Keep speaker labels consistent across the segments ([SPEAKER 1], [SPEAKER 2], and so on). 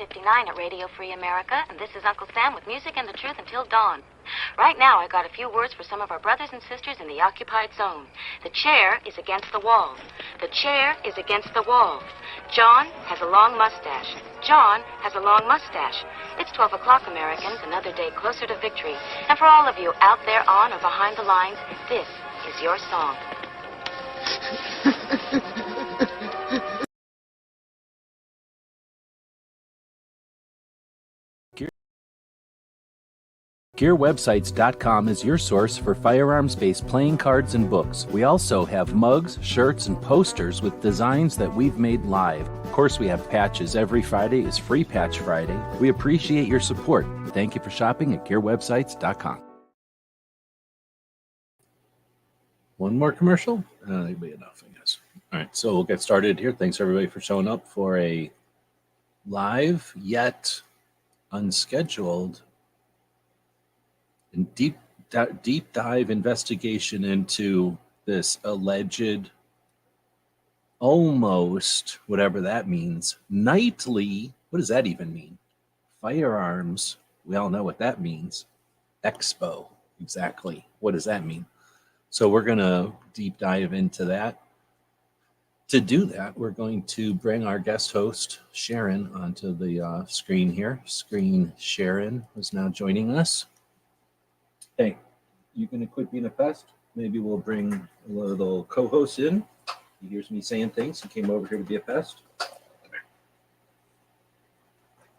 [SPEAKER 1] 8:59 at Radio Free America, and this is Uncle Sam with music and the truth until dawn. Right now, I got a few words for some of our brothers and sisters in the occupied zone. The chair is against the wall. The chair is against the wall. John has a long mustache. John has a long mustache. It's 12 o'clock, Americans, another day closer to victory. And for all of you out there on or behind the lines, this is your song.
[SPEAKER 2] GearWebsites.com is your source for firearms-based playing cards and books. We also have mugs, shirts, and posters with designs that we've made live. Of course, we have patches. Every Friday is Free Patch Friday. We appreciate your support. Thank you for shopping at GearWebsites.com. One more commercial? That'll be enough, I guess. All right, so we'll get started here. Thanks, everybody, for showing up for a live yet unscheduled and deep dive investigation into this alleged, almost, whatever that means, nightly, what does that even mean? Firearms, we all know what that means. Expo, exactly. What does that mean? So we're going to deep dive into that. To do that, we're going to bring our guest host, Sharon, onto the screen here. Sharon is now joining us. Hey, you going to quit being a pest? Maybe we'll bring a little co-host in. He hears me saying things. He came over here to be a pest. Come here.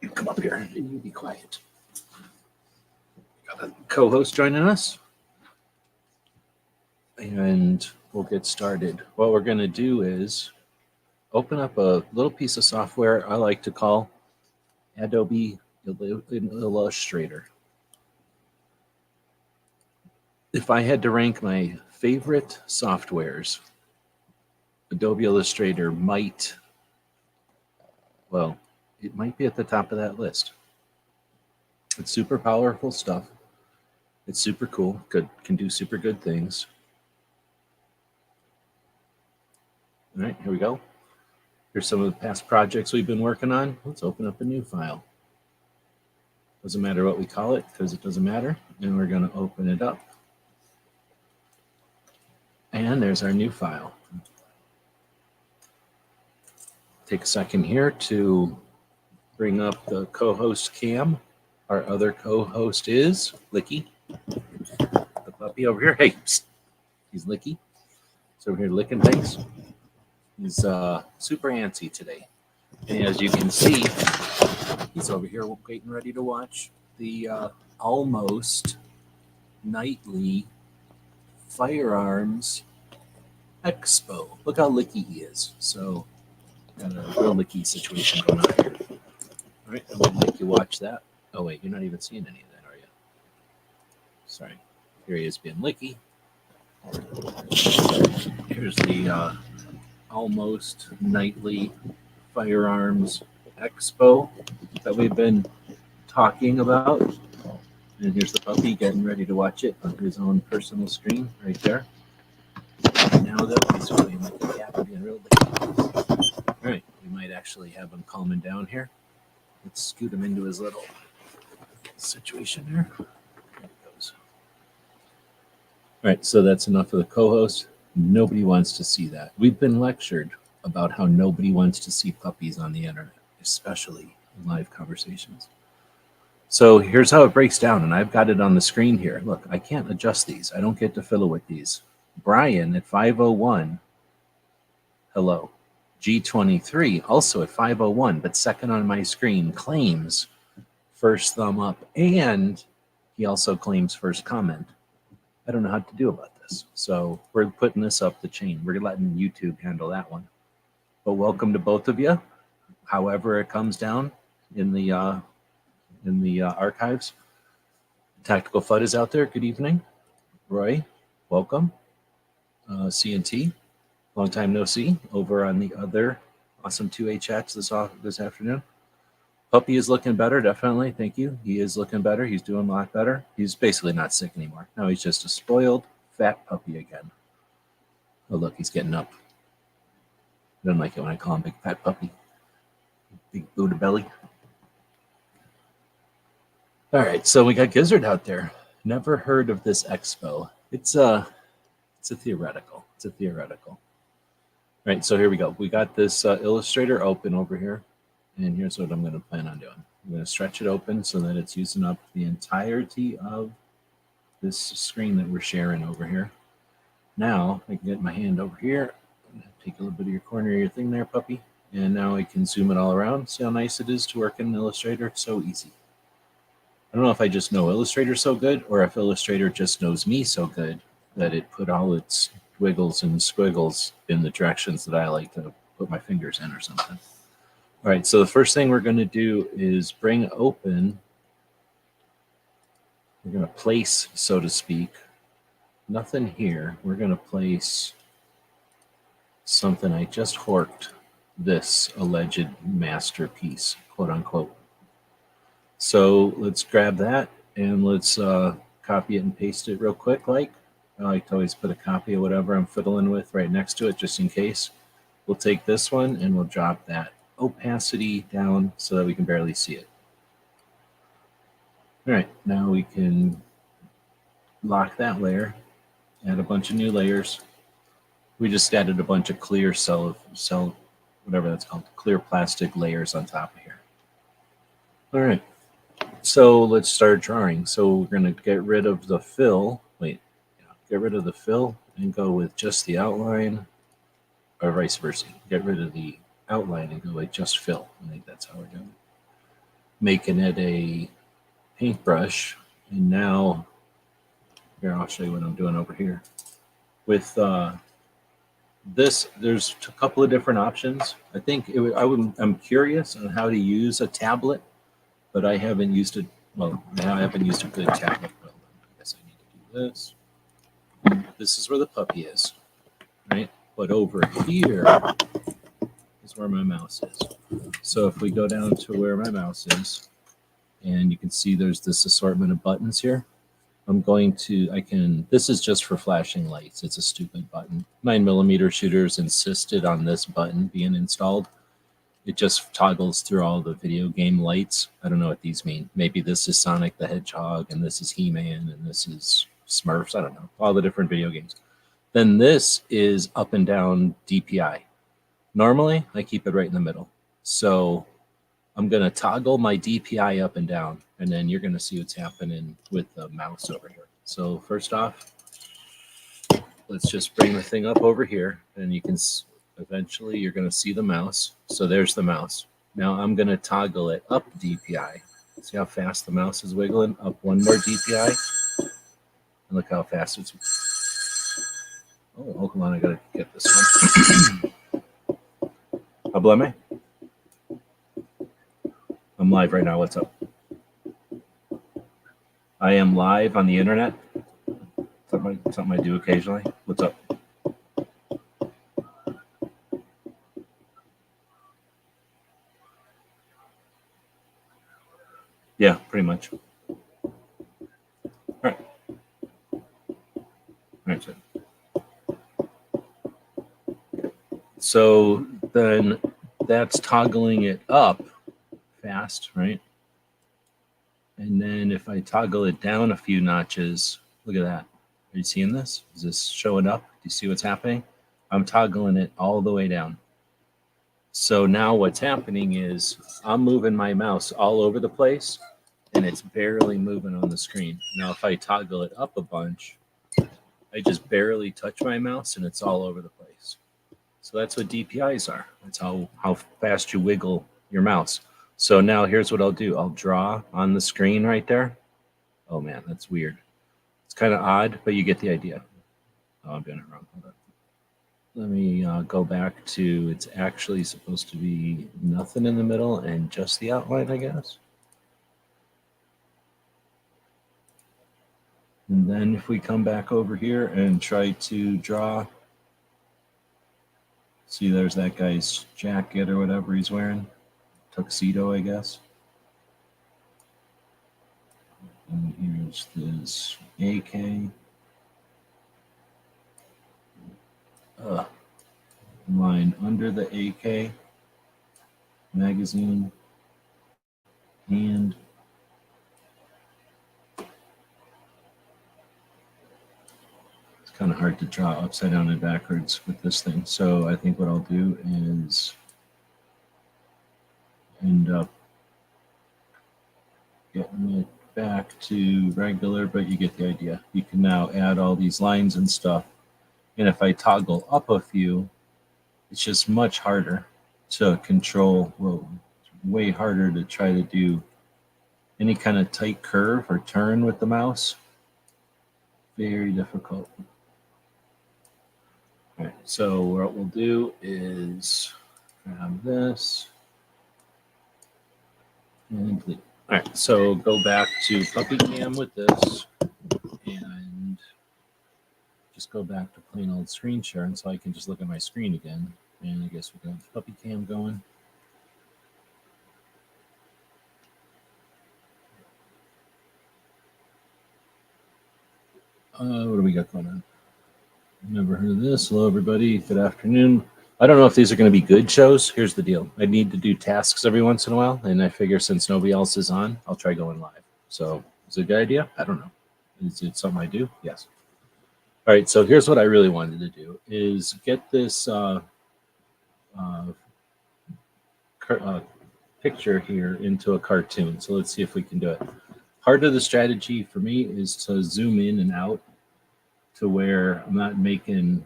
[SPEAKER 2] You come up here and you be quiet. Got a co-host joining us. And we'll get started. What we're going to do is open up a little piece of software I like to call Adobe Illustrator. If I had to rank my favorite softwares, Adobe Illustrator might, well, it might be at the top of that list. It's super powerful stuff. It's super cool, can do super good things. All right, here we go. Here's some of the past projects we've been working on. Let's open up a new file. Doesn't matter what we call it because it doesn't matter. And we're going to open it up. And there's our new file. Take a second here to bring up the co-host cam. Our other co-host is Licky, the puppy over here. Hey, psst. He's Licky. He's over here licking things. He's super antsy today. And as you can see, he's over here waiting ready to watch the almost nightly Firearms Expo. Look how licky he is. So, got a real licky situation going on here. All right, I'm going to make you watch that. Oh, wait, you're not even seeing any of that, are you? Sorry. Here he is being licky. Here's the almost nightly Firearms Expo that we've been talking about. And here's the puppy getting ready to watch it on his own personal screen right there. Now though, he's feeling like a cat being real licky. All right, we might actually have him calming down here. Let's scoot him into his little situation there. There he goes. All right, so that's enough of the co-host. Nobody wants to see that. We've been lectured about how nobody wants to see puppies on the internet, especially in live conversations. So here's how it breaks down, and I've got it on the screen here. Look, I can't adjust these. I don't get to fiddle with these. Brian at 501, hello. G23, also at 501, but second on my screen, claims first thumb up, and he also claims first comment. I don't know how to do about this. So we're putting this up the chain. We're letting YouTube handle that one. But welcome to both of you, however it comes down in the archives. Tactical FUD is out there. Good evening. Roy, welcome. CNT, long time no see, over on the other awesome 2A chats this afternoon. Puppy is looking better, definitely. Thank you. He is looking better. He's doing a lot better. He's basically not sick anymore. Now he's just a spoiled, fat puppy again. Oh, look, he's getting up. I don't like it when I call him big fat puppy. Big Buddha belly. All right, so we got Gizzard out there. Never heard of this Expo. It's a theoretical. It's a theoretical. All right, so here we go. We got this Illustrator open over here, and here's what I'm going to plan on doing. I'm going to stretch it open so that it's using up the entirety of this screen that we're sharing over here. Now I can get my hand over here, take a little bit of your corner of your thing there, puppy, and now I can zoom it all around. See how nice it is to work in Illustrator? It's so easy. I don't know if I just know Illustrator so good or if Illustrator just knows me so good that it put all its wiggles and squiggles in the directions that I like to put my fingers in or something. All right, so the first thing we're going to do is bring open, we're going to place, so to speak, nothing here. We're going to place something I just horked, this alleged masterpiece, quote unquote. So let's grab that and let's copy it and paste it real quick. Like I like to always put a copy of whatever I'm fiddling with right next to it just in case. We'll take this one and we'll drop that opacity down so that we can barely see it. All right, now we can lock that layer, add a bunch of new layers. We just added a bunch of clear cell, whatever that's called, clear plastic layers on top of here. All right. So let's start drawing. So we're going to get rid of the fill. Get rid of the fill and go with just the outline, or vice versa. Get rid of the outline and go with just fill. I think that's how we're doing it. Making it a paintbrush. And now, here, I'll show you what I'm doing over here. With this, there's a couple of different options. I think I'm curious on how to use a tablet, but I haven't used it. Well, now I haven't used a good tablet. Well, I guess I need to do this. This is where the puppy is, right? But over here is where my mouse is. So if we go down to where my mouse is, and you can see there's this assortment of buttons here. This is just for flashing lights. It's a stupid button. 9mm shooters insisted on this button being installed. It just toggles through all the video game lights. I don't know what these mean. Maybe this is Sonic the Hedgehog, and this is He-Man, and this is Smurfs. I don't know. All the different video games. Then this is up and down DPI. Normally, I keep it right in the middle. So I'm going to toggle my DPI up and down, and then you're going to see what's happening with the mouse over here. So first off, let's just bring the thing up over here, and you can eventually you're going to see the mouse. So there's the mouse. Now I'm going to toggle it up DPI. See how fast the mouse is wiggling? Up one more DPI. And look how fast it's. Oh, hold on. I got to get this one. Hablame? I'm live right now. What's up? I am live on the internet. Something I do occasionally. What's up? Yeah, pretty much. All right. All right, so then that's toggling it up fast, right? And then if I toggle it down a few notches, look at that. Are you seeing this? Is this showing up? Do you see what's happening? I'm toggling it all the way down. So now what's happening is I'm moving my mouse all over the place, and it's barely moving on the screen. Now, if I toggle it up a bunch, I just barely touch my mouse, and it's all over the place. So that's what DPIs are. That's how fast you wiggle your mouse. So now here's what I'll do. I'll draw on the screen right there. Oh, man, that's weird. It's kind of odd, but you get the idea. Oh, I'm doing it wrong. Hold on. Let me go back to, it's actually supposed to be nothing in the middle and just the outline, I guess. And then if we come back over here and try to draw, see there's that guy's jacket or whatever he's wearing. Tuxedo, I guess. And here's this AK. Line under the AK. Magazine. And kind of hard to draw upside down and backwards with this thing. So I think what I'll do is end up getting it back to regular, but you get the idea. You can now add all these lines and stuff. And if I toggle up a few, it's just much harder to control. Well, it's way harder to try to do any kind of tight curve or turn with the mouse. Very difficult. All right, so what we'll do is grab this and delete. All right, so go back to Puppy Cam with this and just go back to plain old screen sharing so I can just look at my screen again. And I guess we got Puppy Cam going. What do we got going on? Never heard of this. Hello, everybody. Good afternoon. I don't know if these are going to be good shows. Here's the deal. I need to do tasks every once in a while, and I figure since nobody else is on, I'll try going live. So is it a good idea? I don't know. Is it something I do? Yes. All right, so here's what I really wanted to do is get this picture here into a cartoon. So let's see if we can do it. Part of the strategy for me is to zoom in and out to where I'm not making,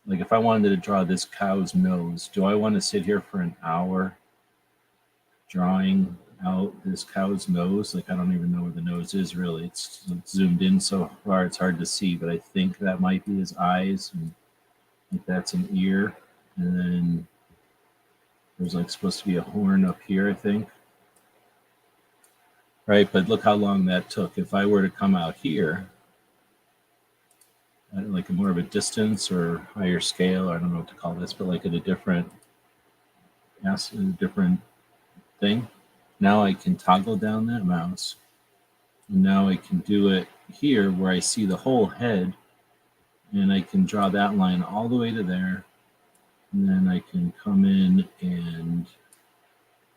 [SPEAKER 2] like if I wanted to draw this cow's nose, do I want to sit here for an hour drawing out this cow's nose? Like I don't even know where the nose is really. It's zoomed in so far it's hard to see, but I think that might be his eyes, and I think that's an ear, and then there's like supposed to be a horn up here, I think. Right, but look how long that took. If I were to come out here, like a more of a distance or higher scale, I don't know what to call this, but like at a different thing. Now I can toggle down that mouse. And now I can do it here where I see the whole head, and I can draw that line all the way to there. And then I can come in and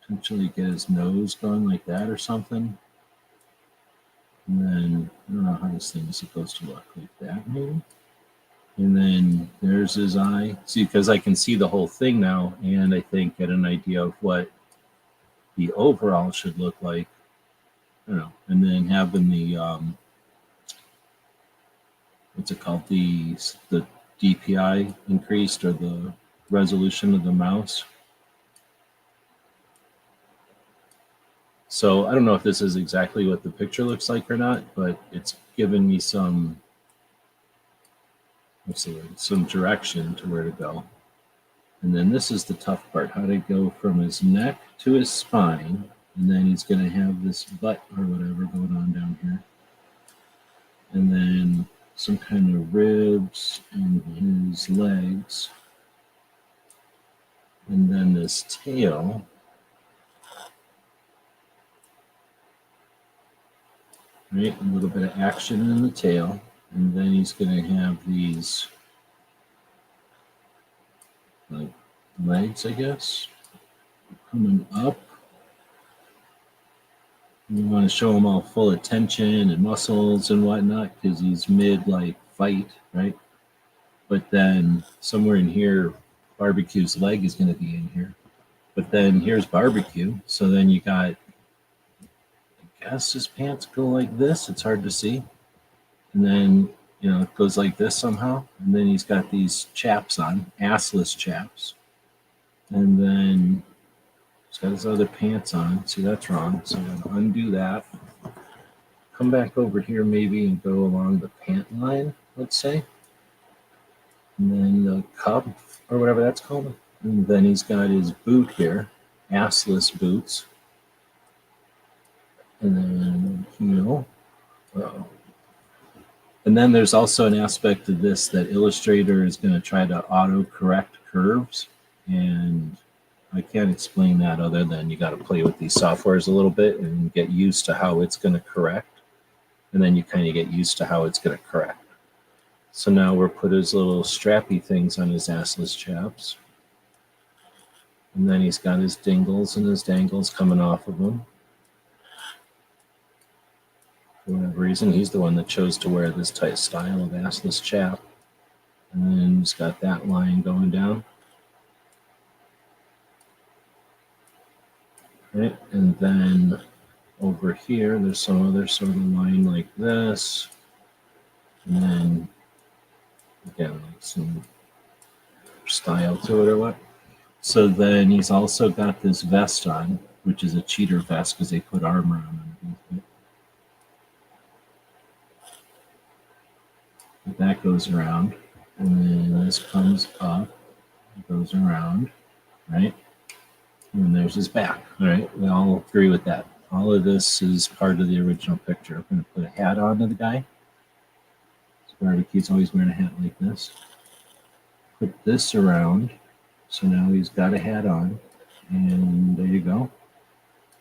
[SPEAKER 2] potentially get his nose going like that or something. And then I don't know how this thing is supposed to look, like that maybe. And then there's his eye. See, because I can see the whole thing now, and I think get an idea of what the overall should look like. I don't know. And then having the what's it called? The DPI increased, or the resolution of the mouse. So I don't know if this is exactly what the picture looks like or not, but it's given me some, let's see, some direction to where to go. And then this is the tough part, how to go from his neck to his spine. And then he's going to have this butt or whatever going on down here. And then some kind of ribs and his legs. And then this tail. Right, a little bit of action in the tail, and then he's going to have these like legs, I guess, coming up. You want to show him all full of tension and muscles and whatnot because he's mid like fight, right? But then somewhere in here, Barbecue's leg is going to be in here. But then here's Barbecue, so then you got, I guess his pants go like this. It's hard to see. And then, you know, it goes like this somehow. And then he's got these chaps on, assless chaps. And then he's got his other pants on. See, that's wrong. So I'm going to undo that. Come back over here maybe and go along the pant line, let's say. And then the cup, or whatever that's called. And then he's got his boot here, assless boots. And then heel. Uh-oh. And then there's also an aspect of this that Illustrator is going to try to auto-correct curves. And I can't explain that other than you got to play with these softwares a little bit and get used to how it's going to correct. And then you kind of get used to how it's going to correct. So now we'll put his little strappy things on his assless chaps. And then he's got his dingles and his dangles coming off of him. For whatever reason, he's the one that chose to wear this type style of assless chap. And then it's got that line going down. Right, and then over here, there's some other sort of line like this. And then, again, like some style to it or what. So then he's also got this vest on, which is a cheater vest because they put armor on underneath it. That goes around. And then this comes up, goes around, right? And there's his back. All right, we all agree with that. All of this is part of the original picture. I'm going to put a hat on to the guy. Barbecue's always wearing a hat like this. Put this around. So now he's got a hat on. And there you go.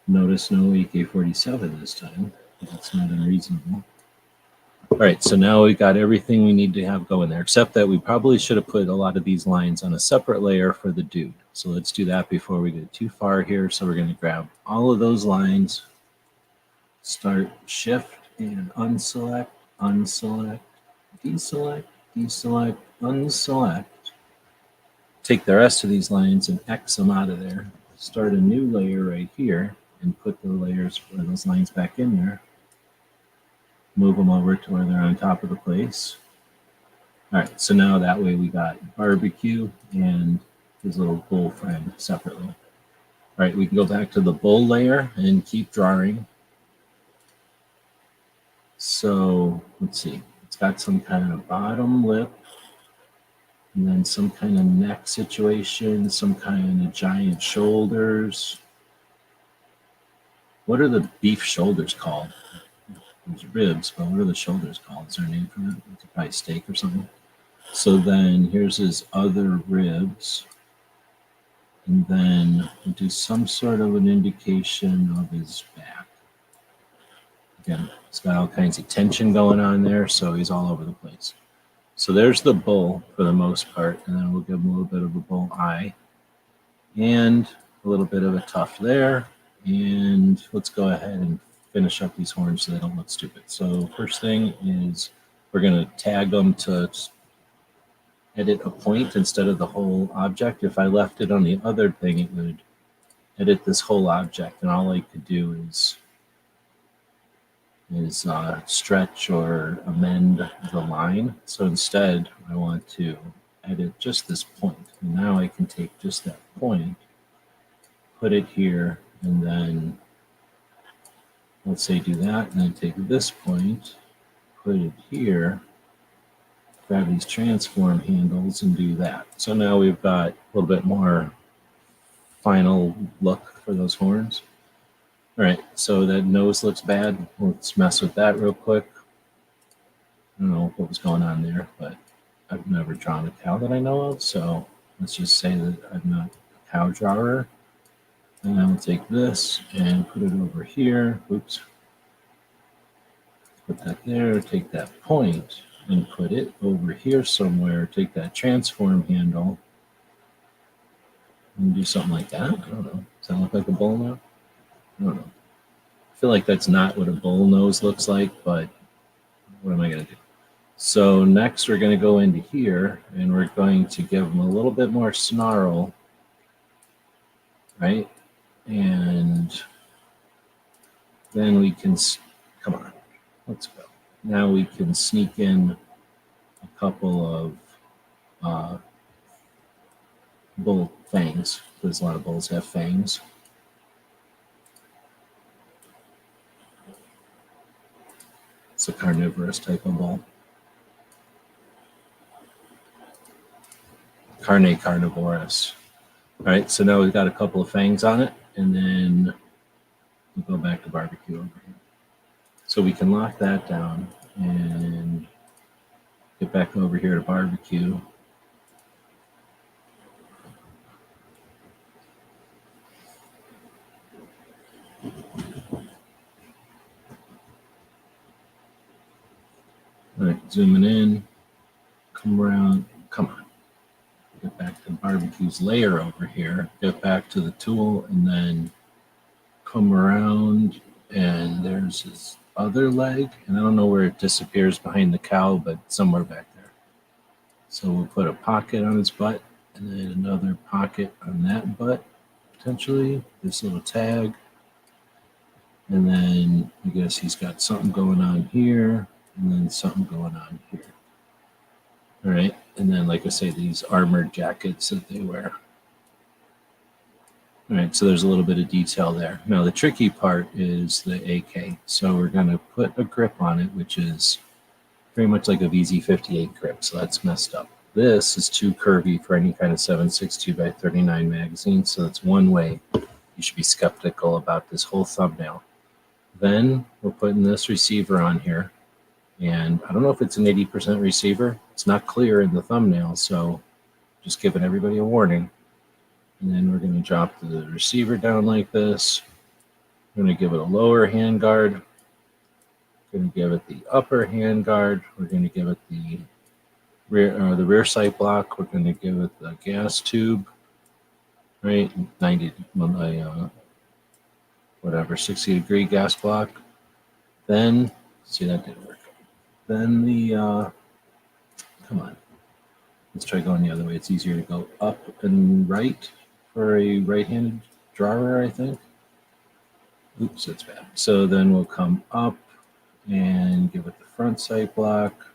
[SPEAKER 2] Notice no AK-47 this time. That's not unreasonable. All right, so now we got everything we need to have going there, except that we probably should have put a lot of these lines on a separate layer for the dude. So let's do that before we get too far here. So we're going to grab all of those lines, start shift and unselect, unselect, deselect, deselect, unselect. Take the rest of these lines and X them out of there. Start a new layer right here and put the layers for those lines back in there. Move them over to where they're on top of the place. All right, so now that way we got barbecue and his little bull friend separately. All right, we can go back to the bull layer and keep drawing. So let's see, it's got some kind of bottom lip and then some kind of neck situation, some kind of giant shoulders. What are the beef shoulders called? There's ribs, but what are the shoulders called? Is there a name for that? It's probably steak or something. So then here's his other ribs. And then we'll do some sort of an indication of his back. Again, it's got all kinds of tension going on there, so he's all over the place. So there's the bull for the most part, and then we'll give him a little bit of a bull eye and a little bit of a tuft there. And let's go ahead and finish up these horns so they don't look stupid. So first thing is we're going to tag them to edit a point instead of the whole object. If I left it on the other thing, it would edit this whole object, and all I could do is stretch or amend the line. So instead, I want to edit just this point. And now I can take just that point, put it here, and then let's say do that, and then take this point, put it here, grab these transform handles and do that. So now we've got a little bit more final look for those horns. All right, so that nose looks bad. Let's mess with that real quick. I don't know what was going on there, but I've never drawn a cow that I know of, so let's just say that I'm not a cow drawer. And I will take this and put it over here. Oops. Put that there, take that point and put it over here somewhere. Take that transform handle and do something like that. I don't know. Does that look like a bull now? I don't know. I feel like that's not what a bull nose looks like, but what am I going to do? So next we're going to go into here and we're going to give them a little bit more snarl, right? And then we can, come on, let's go. Now we can sneak in a couple of bull fangs, because a lot of bulls have fangs. It's a carnivorous type of bull. Carnivorous. All right, so now we've got a couple of fangs on it, and then we'll go back to barbecue over here. So we can lock that down and get back over here to barbecue. All right, zooming in, come around, come on. Get back to barbecue's layer over here, get back to the tool, and then come around, and there's his other leg, and I don't know where it disappears behind the cow, but somewhere back there. So we'll put a pocket on his butt and then another pocket on that butt, potentially. This little tag. And then I guess he's got something going on here and then something going on here. All right. And then, like I say, these armored jackets that they wear. All right, so there's a little bit of detail there. Now, the tricky part is the AK. So we're going to put a grip on it, which is very much like a VZ58 grip, so that's messed up. This is too curvy for any kind of 7.62 by 39 magazine, so that's one way you should be skeptical about this whole thumbnail. Then we're putting this receiver on here, and I don't know if it's an 80% receiver. It's not clear in the thumbnail, so just giving everybody a warning. And then we're going to drop the receiver down like this. We're going to give it a lower handguard. We're going to give it the upper handguard. We're going to give it the rear sight block. We're going to give it the gas tube, right? 60-degree gas block. Then, see, that didn't work. Then come on. Let's try going the other way. It's easier to go up and right for a right-handed drawer, I think. Oops, that's bad. So then we'll come up and give it the front sight block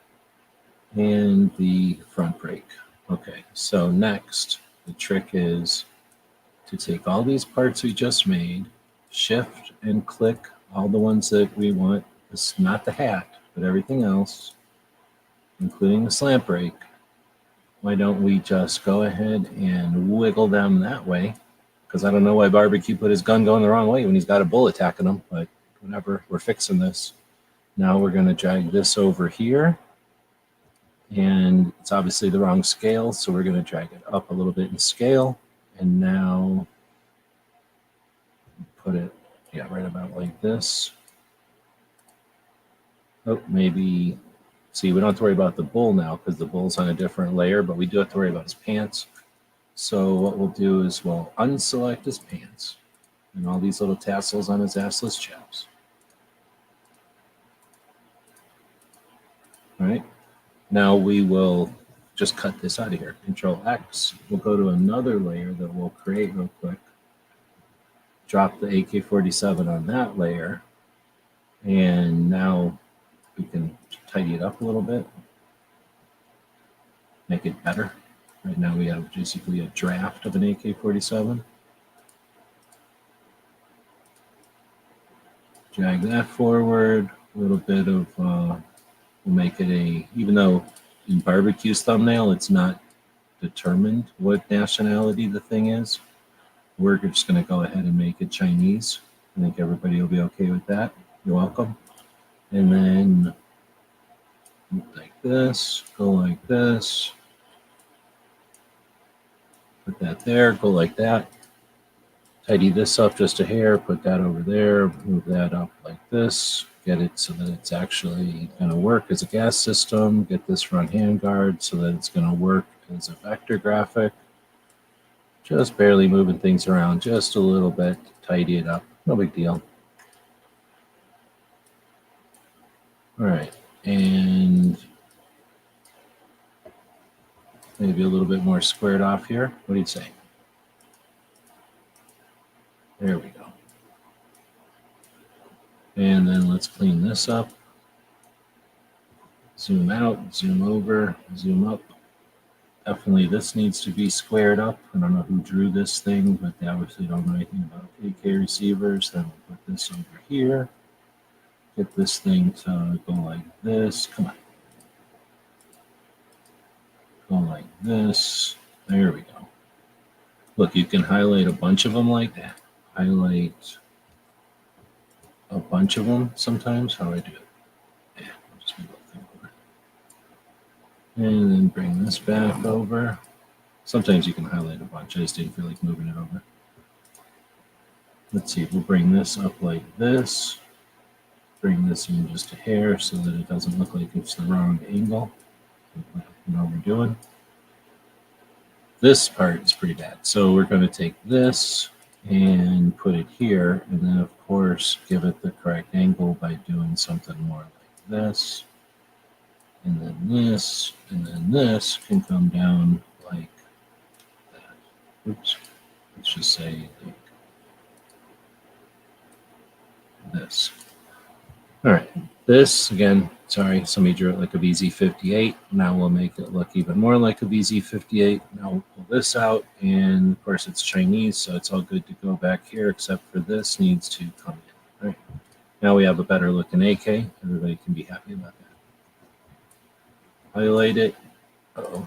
[SPEAKER 2] and the front brake. Okay, so next, the trick is to take all these parts we just made, shift and click all the ones that we want. It's not the hat, but everything else, including the slant brake. Why don't we just go ahead and wiggle them that way? Because I don't know why Barbecue put his gun going the wrong way when he's got a bull attacking him, but whatever, we're fixing this. Now we're going to drag this over here, and it's obviously the wrong scale, so we're going to drag it up a little bit in scale, and now put it, right about like this. Oh, maybe, see, we don't have to worry about the bull now because the bull's on a different layer, but we do have to worry about his pants. So what we'll do is we'll unselect his pants and all these little tassels on his assless chaps. All right. Now we will just cut this out of here. Control X. We'll go to another layer that we'll create real quick. Drop the AK-47 on that layer. And now we can tidy it up a little bit. Make it better. Right now we have basically a draft of an AK-47. Drag that forward. A little bit of, we'll make it even though in Barbecue's thumbnail it's not determined what nationality the thing is, we're just going to go ahead and make it Chinese. I think everybody will be okay with that. You're welcome. And then like this, go like this. Put that there, go like that. Tidy this up just a hair, put that over there, move that up like this, get it so that it's actually going to work as a gas system, get this front handguard so that it's going to work as a vector graphic. Just barely moving things around just a little bit to tidy it up. No big deal. All right, and maybe a little bit more squared off here. What do you say? There we go. And then let's clean this up. Zoom out, zoom over, zoom up. Definitely this needs to be squared up. I don't know who drew this thing, but they obviously don't know anything about AK receivers. Then we'll put this over here. Get this thing to go like this. Come on. Go like this. There we go. Look, you can highlight a bunch of them like that. Highlight a bunch of them sometimes. How do I do it? Yeah, I'll just move that thing over. And then bring this back over. Sometimes you can highlight a bunch. I just didn't feel like moving it over. Let's see, we'll bring this up like this. Bring this in just a hair so that it doesn't look like it's the wrong angle. You know what we're doing. This part is pretty bad. So we're going to take this and put it here, and then of course give it the correct angle by doing something more like this and then this, and then this can come down like that. Oops. Let's just say like this. All right. This, again, sorry, somebody drew it like a VZ58. Now we'll make it look even more like a VZ58. Now we'll pull this out, and of course it's Chinese, so it's all good to go back here, except for this needs to come in. All right. Now we have a better looking AK. Everybody can be happy about that. Highlight it. Uh-oh.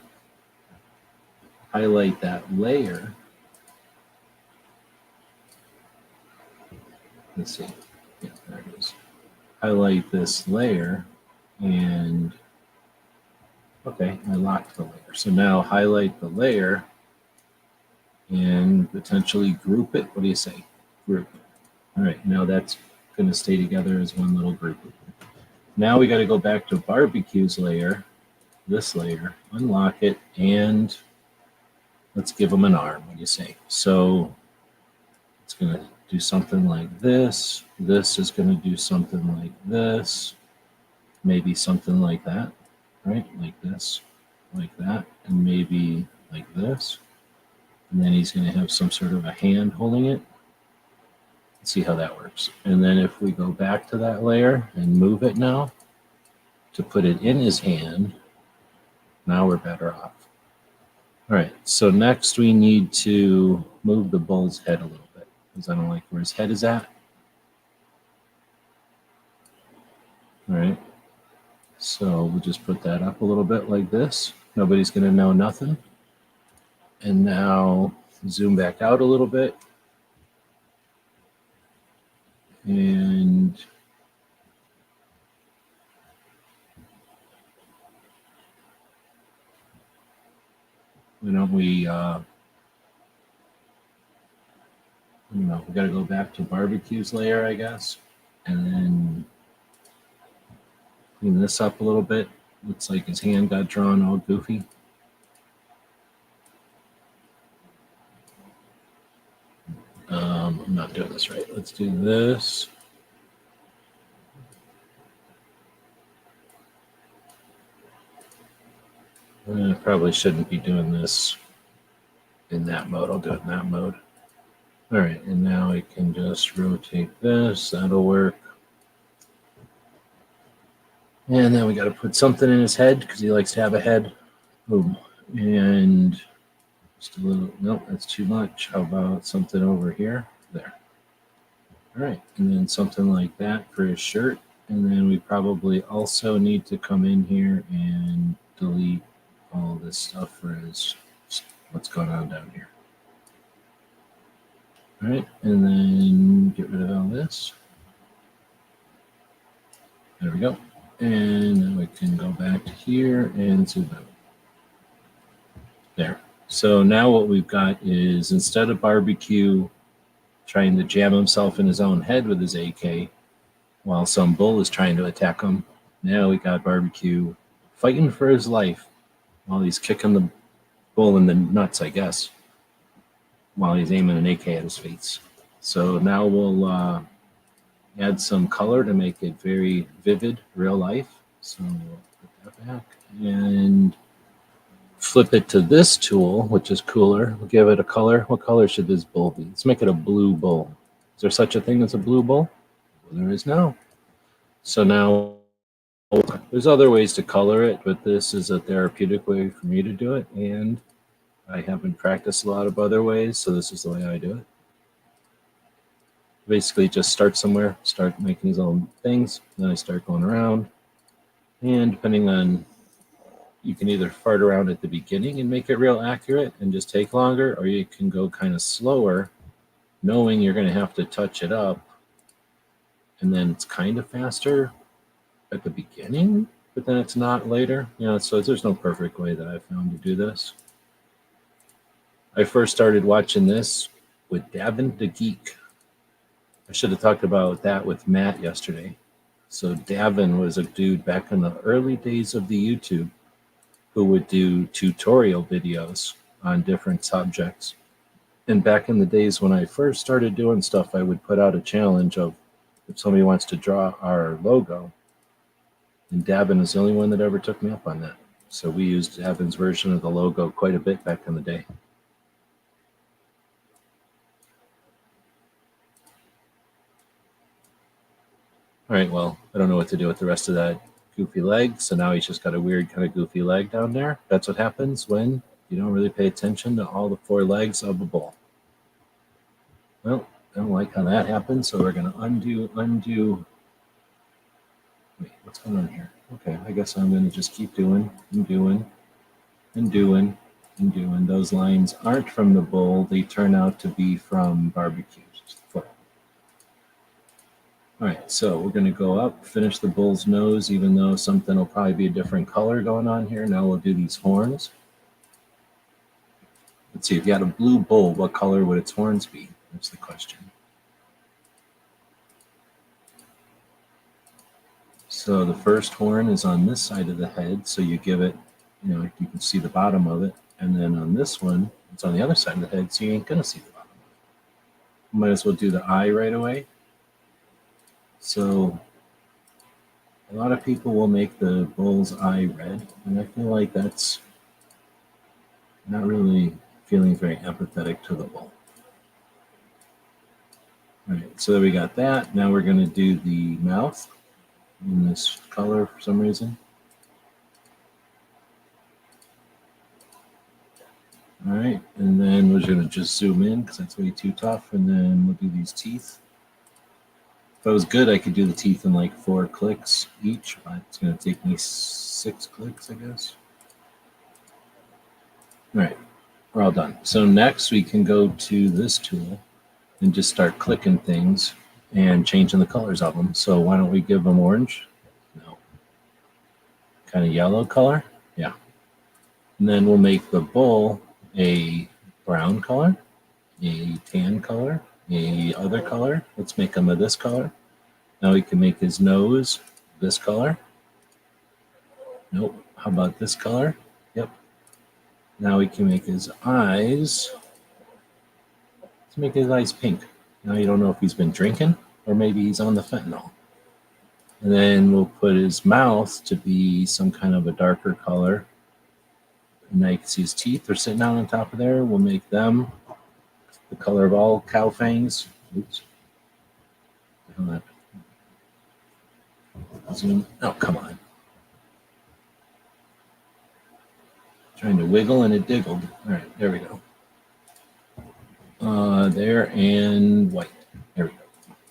[SPEAKER 2] Highlight that layer. Let's see. Yeah, there it is. Highlight this layer, and okay, I locked the layer. So now highlight the layer and potentially group it. What do you say? Group. All right, now that's going to stay together as one little group. Now we got to go back to barbecues layer, this layer, unlock it, and let's give them an arm. What do you say? So it's going to do something like this. This is going to do something like this. Maybe something like that, right? Like this, like that, and maybe like this. And then he's going to have some sort of a hand holding it. Let's see how that works. And then if we go back to that layer and move it now to put it in his hand, now we're better off. All right, so next we need to move the bull's head a little bit because I don't like where his head is at. All right, so we'll just put that up a little bit like this. Nobody's going to know nothing. And now zoom back out a little bit. And why don't we, we got to go back to barbecues layer, I guess, and then clean this up a little bit. Looks like his hand got drawn all goofy. I'm not doing this right. Let's do this. I probably shouldn't be doing this in that mode. I'll do it in that mode. All right, and now I can just rotate this. That'll work. And then we got to put something in his head because he likes to have a head. Boom. And just a little, nope, that's too much. How about something over here? There. All right, and then something like that for his shirt. And then we probably also need to come in here and delete all this stuff for his, what's going on down here. All right, and then get rid of all this. There we go. And then we can go back to here and zoom out. There. So now what we've got is instead of barbecue trying to jam himself in his own head with his AK while some bull is trying to attack him, now we got barbecue fighting for his life while he's kicking the bull in the nuts, I guess, while he's aiming an AK at his face. So now we'll add some color to make it very vivid, real life. So we'll put that back and flip it to this tool, which is cooler. We'll give it a color. What color should this bull be? Let's make it a blue bull. Is there such a thing as a blue bull? Well, there is now. So now there's other ways to color it, but this is a therapeutic way for me to do it. And I haven't practiced a lot of other ways, so this is the way I do it. Basically just start somewhere, start making his own things, then I start going around, and depending on, you can either fart around at the beginning and make it real accurate and just take longer, or you can go kind of slower, knowing you're going to have to touch it up, and then it's kind of faster at the beginning, but then it's not later. So there's no perfect way that I've found to do this. I first started watching this with Davin the Geek. I should have talked about that with Matt yesterday. So Davin was a dude back in the early days of the YouTube who would do tutorial videos on different subjects. And back in the days when I first started doing stuff, I would put out a challenge of if somebody wants to draw our logo, And Davin is the only one that ever took me up on that. So we used Davin's version of the logo quite a bit back in the day. All right, well, I don't know what to do with the rest of that goofy leg. So now he's just got a weird kind of goofy leg down there. That's what happens when you don't really pay attention to all the four legs of a bull. Well, I don't like how that happened, so we're going to undo. Wait, what's going on here? Okay, I guess I'm going to just keep doing and doing and doing and doing. Those lines aren't from the bull. They turn out to be from barbecue's foot. All right, so we're going to go up, finish the bull's nose, even though something will probably be a different color going on here. Now we'll do these horns. Let's see, if you had a blue bull, what color would its horns be? That's the question. So the first horn is on this side of the head, so you give it, you know, you can see the bottom of it. And then on this one, it's on the other side of the head, so you ain't going to see the bottom of it. Might as well do the eye right away. So a lot of people will make the bull's eye red, and I feel like that's not really feeling very empathetic to the bull. All right, so we got that. Now we're going to do the mouth in this color for some reason. All right, and then we're going to just zoom in because that's way too tough, and then we'll do these teeth. If I was good, I could do the teeth in like 4 clicks each, but it's going to take me 6 clicks, I guess. All right, we're all done. So next we can go to this tool and just start clicking things and changing the colors of them. So why don't we give them orange? No. Kind of yellow color? Yeah. And then we'll make the bull a brown color, a tan color, a other color. Let's make him of this color. Now we can make his nose this color. Nope. How about this color? Yep. Now we can make his eyes. Let's make his eyes pink. Now you don't know if he's been drinking or maybe he's on the fentanyl. And then we'll put his mouth to be some kind of a darker color. And now you can see his teeth are sitting out on top of there. We'll make them the color of all cow fangs. Oops. Zoom. Oh, come on. Trying to wiggle and it diggled. All right, there we go. There and white. There we go.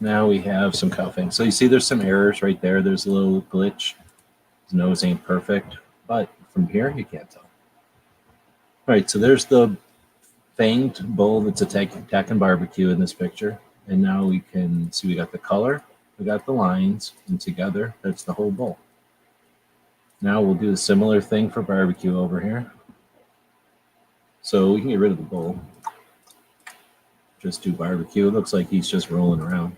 [SPEAKER 2] Now we have some cow fangs. So you see there's some errors right there. There's a little glitch. His nose ain't perfect, but from here you can't tell. All right, so there's the fanged bull that's attacking barbecue in this picture. And now we can see we got the color, we got the lines, and together that's the whole bull. Now we'll do a similar thing for barbecue over here. So we can get rid of the bull. Just do barbecue. It looks like he's just rolling around.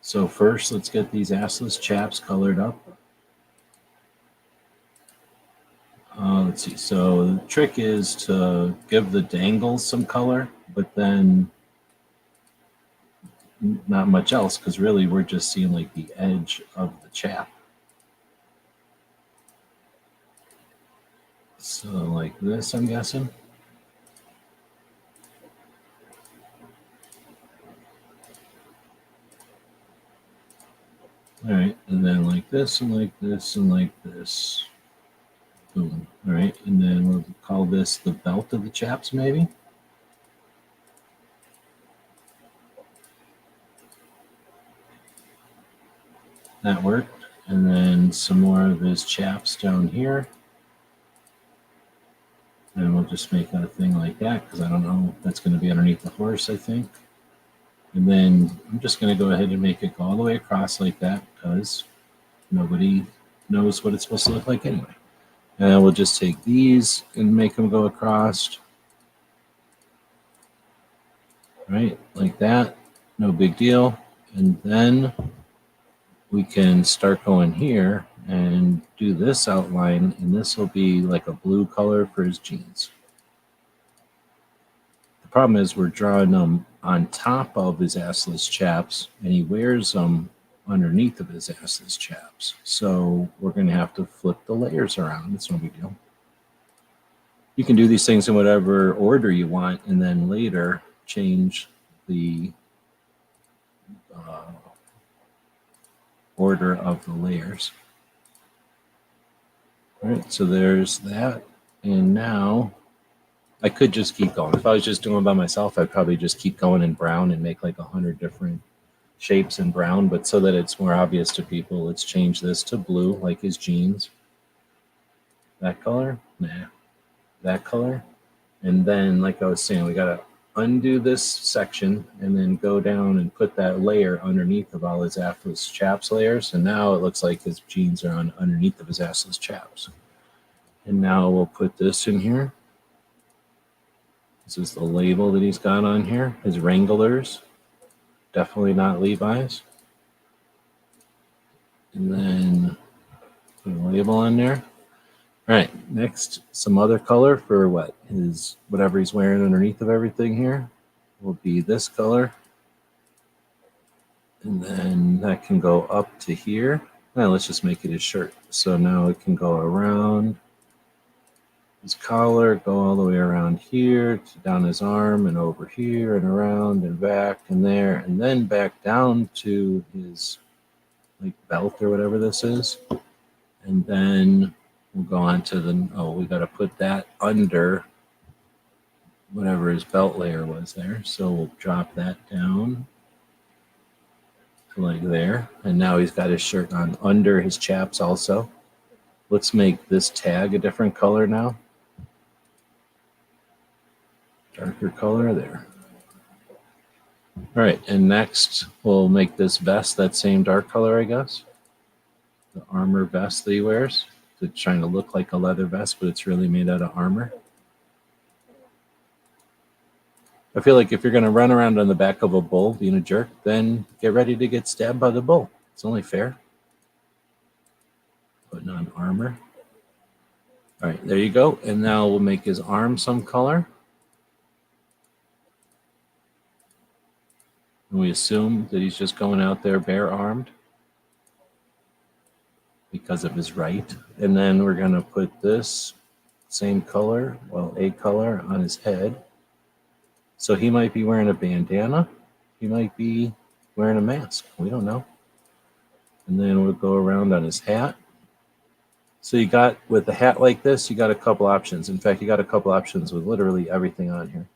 [SPEAKER 2] So first, let's get these assless chaps colored up. Let's see. So the trick is to give the dangles some color, but then not much else, because really we're just seeing like the edge of the chap. So like this, I'm guessing. All right, and then like this and like this and like this. Boom. All right, and then we'll call this the belt of the chaps, maybe. That worked. And then some more of his chaps down here. And we'll just make a thing like that, because I don't know if that's going to be underneath the horse, I think. And then I'm just going to go ahead and make it go all the way across like that, because nobody knows what it's supposed to look like anyway. And we'll just take these and make them go across. Right, like that. No big deal. And then we can start going here and do this outline, and this will be like a blue color for his jeans. The problem is we're drawing them on top of his assless chaps, and he wears them underneath of his assless chaps. So we're going to have to flip the layers around. It's no big deal. You can do these things in whatever order you want, and then later change the order of the layers. All right, so there's that. And now I could just keep going. If I was just doing it by myself, I'd probably just keep going in brown and make like 100 different shapes in brown. But so that it's more obvious to people, let's change this to blue, like his jeans. That color? Nah. That color. And then, like I was saying, we got to undo this section and then go down and put that layer underneath of all his assless chaps layers. And now it looks like his jeans are on underneath of his assless chaps. And now we'll put this in here. This is the label that he's got on here. His Wranglers, definitely not Levi's. And then put a label on there. All right, next, some other color for what? His whatever he's wearing underneath of everything here will be this color. And then that can go up to here. Now let's just make it his shirt. So now it can go around his collar, go all the way around here, to down his arm, and over here, and around, and back, and there, and then back down to his like belt or whatever this is. And then we'll go on to the, we got to put that under whatever his belt layer was there. So we'll drop that down to like there. And now he's got his shirt on under his chaps also. Let's make this tag a different color now. Darker color there. All right, and next we'll make this vest that same dark color, I guess. The armor vest that he wears. It's trying to look like a leather vest, but it's really made out of armor. I feel like if you're going to run around on the back of a bull being a jerk, then get ready to get stabbed by the bull. It's only fair. Putting on armor. All right, there you go. And now we'll make his arm some color. And we assume that he's just going out there bare-armed because of his right. And then we're going to put this same color, well, a color on his head. So he might be wearing a bandana. He might be wearing a mask. We don't know. And then we'll go around on his hat. So you got, with a hat like this, you got a couple options. In fact, you got a couple options with literally everything on here.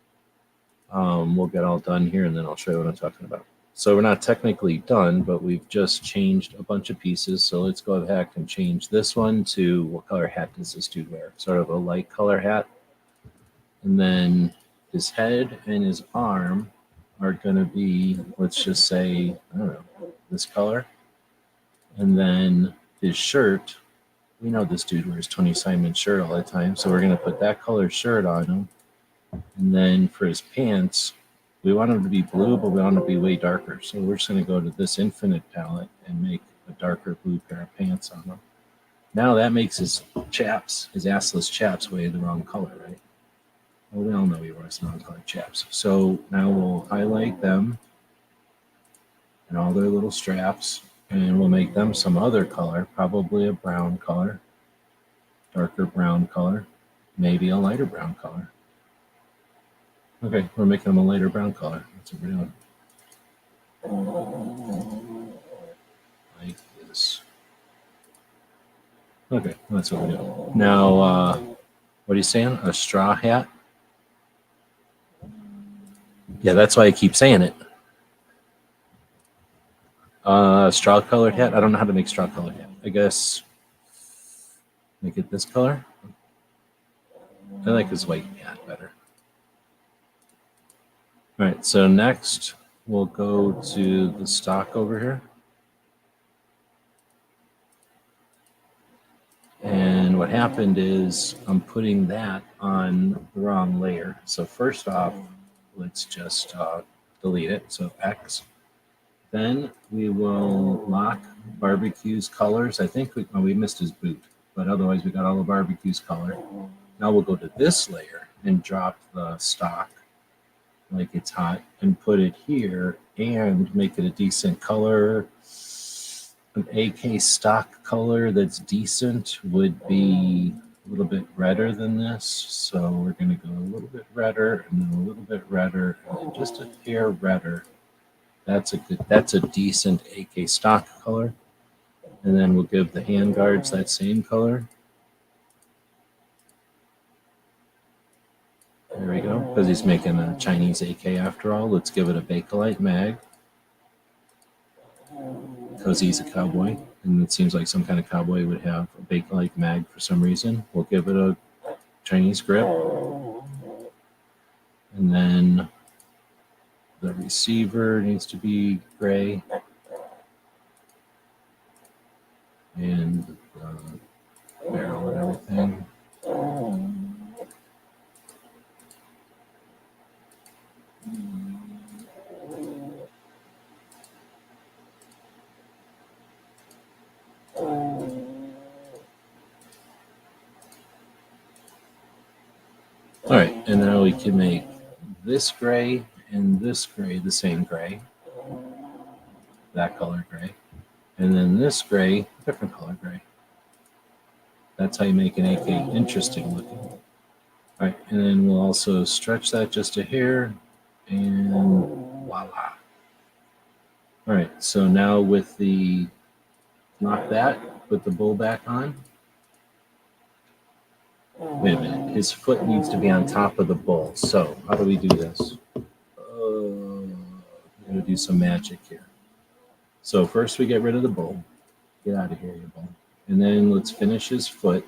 [SPEAKER 2] We'll get all done here, and then I'll show you what I'm talking about. So we're not technically done, but we've just changed a bunch of pieces. So let's go back and change this one to, what color hat does this dude wear? Sort of a light color hat. And then his head and his arm are going to be, let's just say, I don't know, this color. And then his shirt, we know this dude wears Tony Simon's shirt all the time, so we're going to put that color shirt on him. And then for his pants, we want them to be blue, but we want them to be way darker. So we're just going to go to this infinite palette and make a darker blue pair of pants on him. Now that makes his chaps, his assless chaps, way the wrong color, right? Well, we all know he wears the wrong color chaps. So now we'll highlight them and all their little straps, and we'll make them some other color, probably a brown color, darker brown color, maybe a lighter brown color. Okay, we're making them a lighter brown color. That's what we're doing. Like this. Okay, that's what we're doing. Now, what are you saying? A straw hat? Yeah, that's why I keep saying it. Straw colored hat? I don't know how to make straw colored hat. I guess make it this color. I like his white hat better. All right, so next we'll go to the stock over here. And what happened is I'm putting that on the wrong layer. So first off, let's just delete it. So X. Then we will lock barbecue's colors. I think we missed his boot, but otherwise we got all the barbecue's color. Now we'll go to this layer and drop the stock like it's hot and put it here and make it a decent color. An AK stock color that's decent would be a little bit redder than this. So we're going to go a little bit redder and then a little bit redder and then just a hair redder. That's a decent AK stock color. And then we'll give the hand guards that same color. There we go, because he's making a Chinese AK after all. Let's give it a Bakelite mag, because he's a cowboy, and it seems like some kind of cowboy would have a Bakelite mag for some reason. We'll give it a Chinese grip. And then the receiver needs to be gray. And the barrel and everything. All right, and now we can make this gray and this gray the same gray, that color gray, and then this gray, different color gray. That's how you make an AK interesting looking. All right, and then we'll also stretch that just a hair, and voila. All right, so now with the, lock that, put the bull back on. Wait a minute, his foot needs to be on top of the bull. So how do we do this? We're gonna do some magic here. So first we get rid of the bull. Get out of here, you bull. And then let's finish his foot.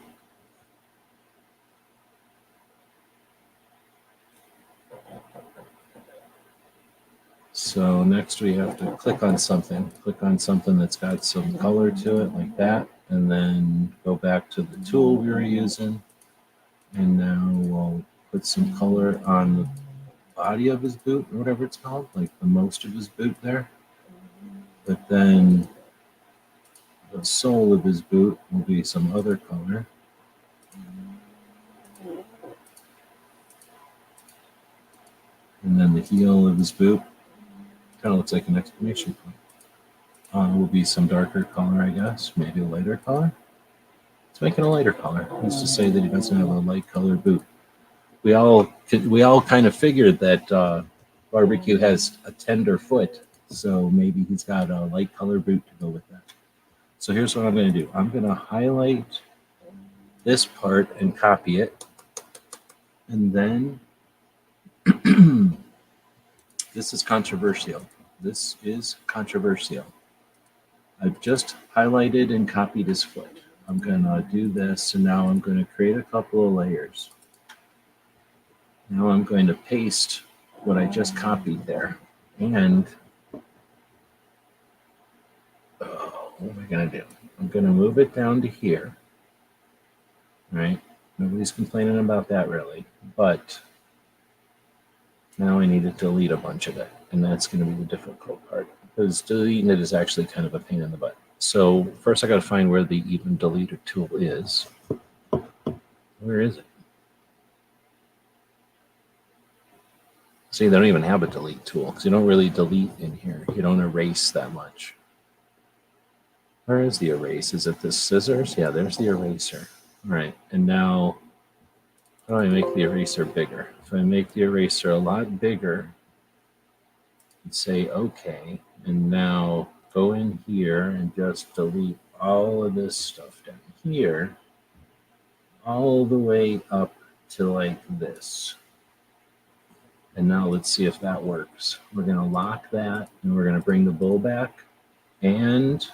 [SPEAKER 2] So next we have to click on something. Click on something that's got some color to it, like that. And then go back to the tool we were using. And now we'll put some color on the body of his boot, or whatever it's called, like the most of his boot there. But then the sole of his boot will be some other color. And then the heel of his boot kind of looks like an exclamation point. Will be some darker color, I guess, maybe a lighter color. Let's make it a lighter color. Let's just say that he doesn't have a light colored boot. We all kind of figured that Barbecue has a tender foot, so maybe he's got a light colored boot to go with that. So here's what I'm going to do. I'm going to highlight this part and copy it, and then this is controversial. This is controversial. I've just highlighted and copied his foot. I'm going to do this, and now I'm going to create a couple of layers. Now I'm going to paste what I just copied there. And what am I going to do? I'm going to move it down to here. Right? Nobody's complaining about that really. But now I need to delete a bunch of it. And that's going to be the difficult part, because deleting it is actually kind of a pain in the butt. So first I got to find where the even deleter tool is. Where is it? See, they don't even have a delete tool, because you don't really delete in here. You don't erase that much. Where is the erase? Is it the scissors? Yeah, there's the eraser. All right, and now how do I make the eraser bigger? If I make the eraser a lot bigger, and say OK, and now go in here and just delete all of this stuff down here, all the way up to like this. And now let's see if that works. We're going to lock that, and we're going to bring the bull back, and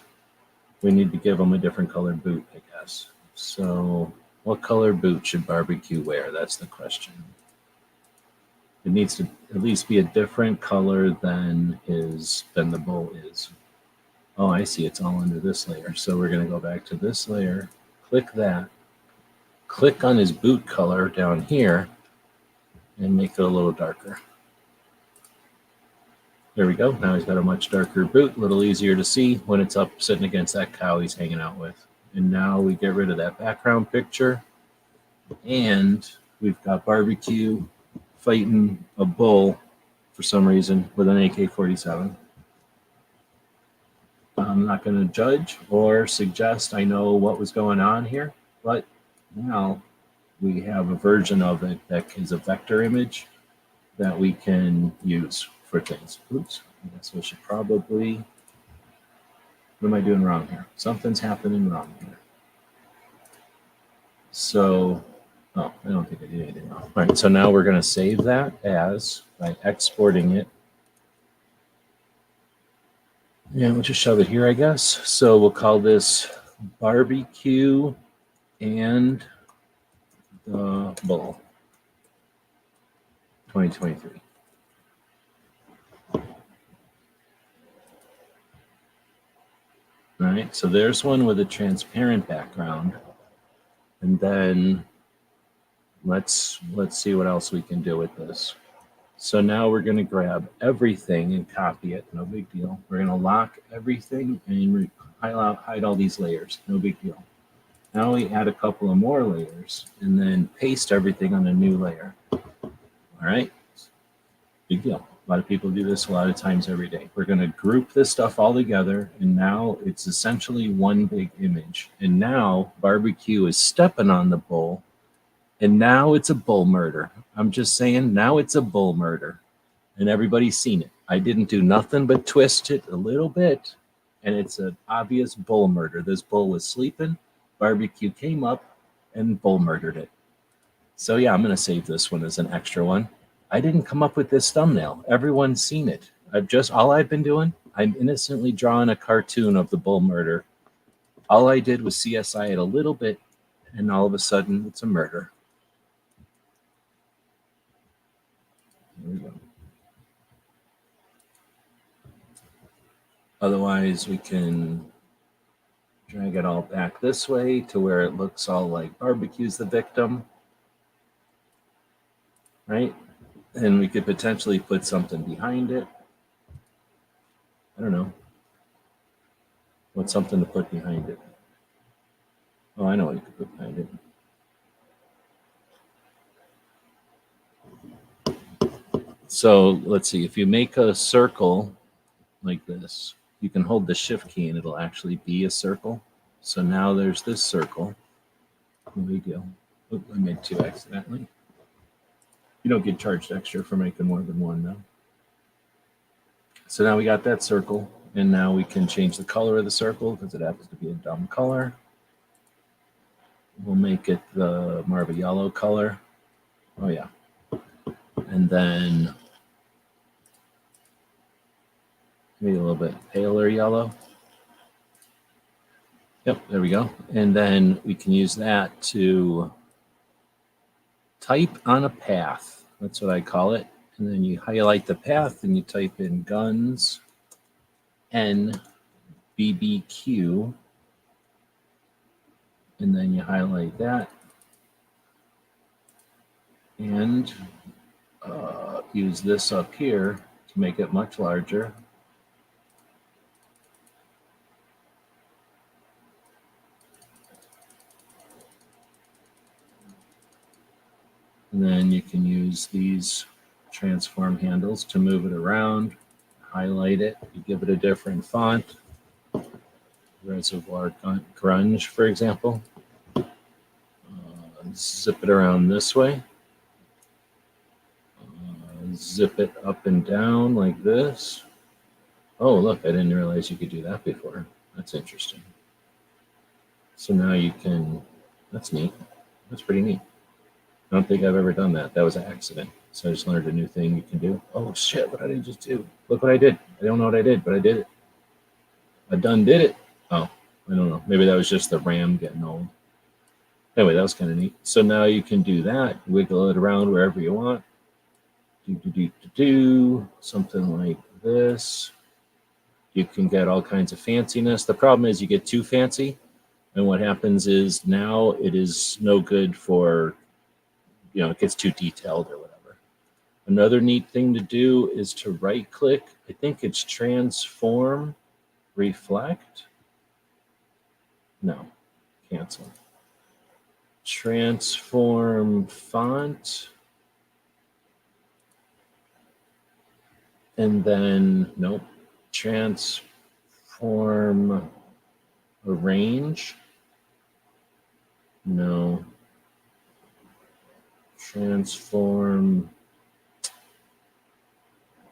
[SPEAKER 2] we need to give him a different colored boot, I guess. So what color boot should Barbecue wear? That's the question. It needs to at least be a different color than the bull is. Oh, I see. It's all under this layer. So we're going to go back to this layer, click that, click on his boot color down here, and make it a little darker. There we go. Now he's got a much darker boot, a little easier to see when it's up sitting against that cow he's hanging out with. And now we get rid of that background picture, and we've got Barbecue fighting a bull for some reason with an AK-47. I'm not going to judge or suggest I know what was going on here, but now we have a version of it that is a vector image that we can use for things. Oops, I guess we should probably, what am I doing wrong here? Something's happening wrong here. So, oh, I don't think I did anything wrong. All right, so now we're going to save that as, by exporting it. Yeah, we'll just shove it here, I guess. So we'll call this barbecue and the bull 2023. All right, so there's one with a transparent background. And then let's see what else we can do with this. So now we're going to grab everything and copy it. No big deal. We're going to lock everything and hide all these layers. No big deal. Now we add a couple of more layers and then paste everything on a new layer. All right. Big deal. A lot of people do this a lot of times every day. We're going to group this stuff all together, and now it's essentially one big image. And now barbecue is stepping on the bull, and now it's a bull murder. I'm just saying, now it's a bull murder, and everybody's seen it. I didn't do nothing but twist it a little bit, and it's an obvious bull murder. This bull was sleeping, barbecue came up, and bull murdered it. So yeah, I'm going to save this one as an extra one. I didn't come up with this thumbnail. Everyone's seen it. All I've been doing, I'm innocently drawing a cartoon of the bull murder. All I did was CSI it a little bit, and all of a sudden, it's a murder. There we go. Otherwise, we can drag it all back this way to where it looks all like barbecue's the victim, right? And we could potentially put something behind it. I don't know. What's something to put behind it? Oh, I know what you could put behind it. So let's see. If you make a circle like this, you can hold the shift key and it'll actually be a circle. So now there's this circle. No big deal. Oop, I made two accidentally. You don't get charged extra for making more than one though. So now we got that circle, and now we can change the color of the circle because it happens to be a dumb color. We'll make it the more of a yellow color. Oh yeah. And then maybe a little bit paler yellow. Yep, there we go. And then we can use that to type on a path. That's what I call it. And then you highlight the path and you type in guns NBBQ. And then you highlight that and use this up here to make it much larger. And then you can use these transform handles to move it around, highlight it, you give it a different font, Reservoir Grunge, for example. Zip it around this way. Zip it up and down like this. Oh, look, I didn't realize you could do that before. That's interesting. So now you can, that's neat. That's pretty neat. I don't think I've ever done that. That was an accident. So I just learned a new thing you can do. Oh shit, what did I just do? Look what I did. I don't know what I did, but I did it. I done did it. Oh, I don't know. Maybe that was just the RAM getting old. Anyway, that was kind of neat. So now you can do that. Wiggle it around wherever you want. Do something like this. You can get all kinds of fanciness. The problem is you get too fancy. And what happens is now it is no good for, it gets too detailed or whatever. Another neat thing to do is to right click. I think it's transform, reflect. No, cancel. Transform font. And then, nope, transform Transform a range? No. Transform.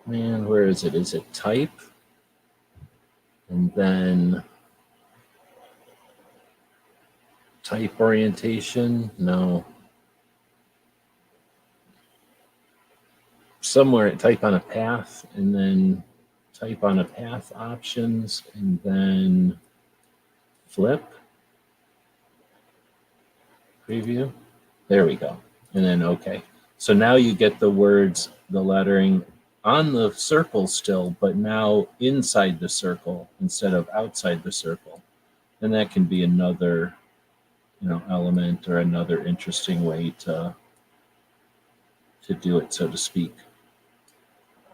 [SPEAKER 2] Man, where is it? Is it type? And then type orientation? No. Somewhere type on a path, and then type on a path options, and then flip. Preview. There we go. And then okay. So now you get the words, the lettering on the circle still, but now inside the circle instead of outside the circle. And that can be another, element or another interesting way to do it, so to speak.